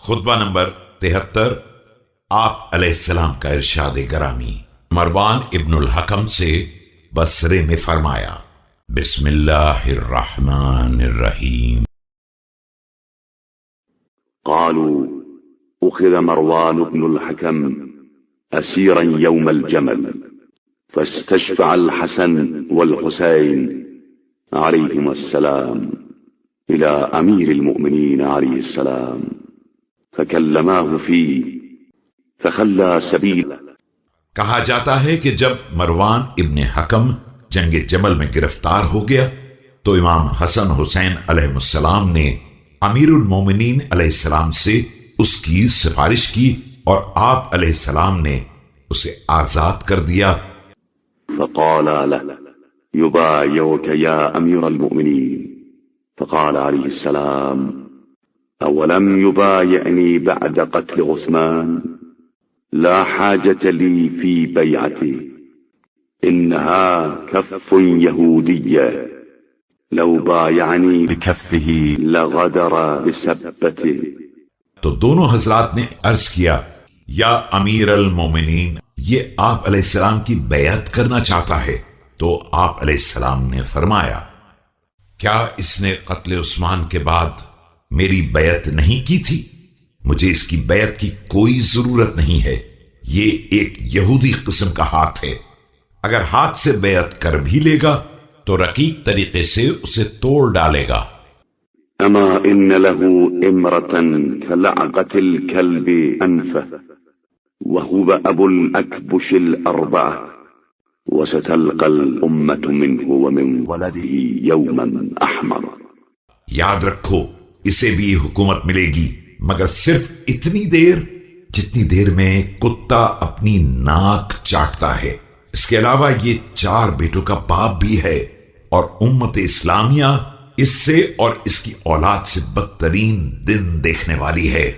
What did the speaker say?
خطبہ نمبر 73۔ آپ علیہ السلام کا ارشاد گرامی مروان ابن الحکم سے بصرے میں فرمایا، بسم اللہ الرحمن الرحیم۔ قالوا أخذ مروان بن الحكم أسيرا يوم الجمل فاستشفع الحسن والحسين عليهما السلام إلى أمير المؤمنين عليه السلام فكلماه فيه فخلى سبيله۔ کہا جاتا ہے کہ جب مروان ابن حکم جنگ جمل میں گرفتار ہو گیا تو امام حسن حسین علیہ السلام نے امیر المومنین علیہ السلام سے اس کی سفارش کی اور آپ علیہ السلام نے اسے آزاد کر دیا۔ فقال له يبايعك يا أمير المؤمنين، فقال عليه السلام أولم يبايعني بعد قتل عثمان؟ لا حاجة لي في بيعته، إنها كف يهودية، لو بايعني بكفه لغدر بسبته۔ تو دونوں حضرات نے عرض کیا، یا امیر المومنین، یہ آپ علیہ السلام کی بیعت کرنا چاہتا ہے۔ تو آپ علیہ السلام نے فرمایا، کیا اس نے قتل عثمان کے بعد میری بیعت نہیں کی تھی؟ مجھے اس کی بیعت کی کوئی ضرورت نہیں ہے، یہ ایک یہودی قسم کا ہاتھ ہے، اگر ہاتھ سے بیعت کر بھی لے گا تو رقیق طریقے سے اسے توڑ ڈالے گا۔ أما إن له إمرة كلعقة الكلب أنفه وهو أبو الأكبش الأربعة، وستلقى الأمة منه ومن ولده يوما أحمر۔ یاد رکھو، اسے بھی حکومت ملے گی مگر صرف اتنی دیر جتنی دیر میں کتا اپنی ناک چاٹتا ہے۔ اس کے علاوہ یہ 4 بیٹوں کا باپ بھی ہے، اور امت اسلامیہ اس سے اور اس کی اولاد سے بدترین دن دیکھنے والی ہے۔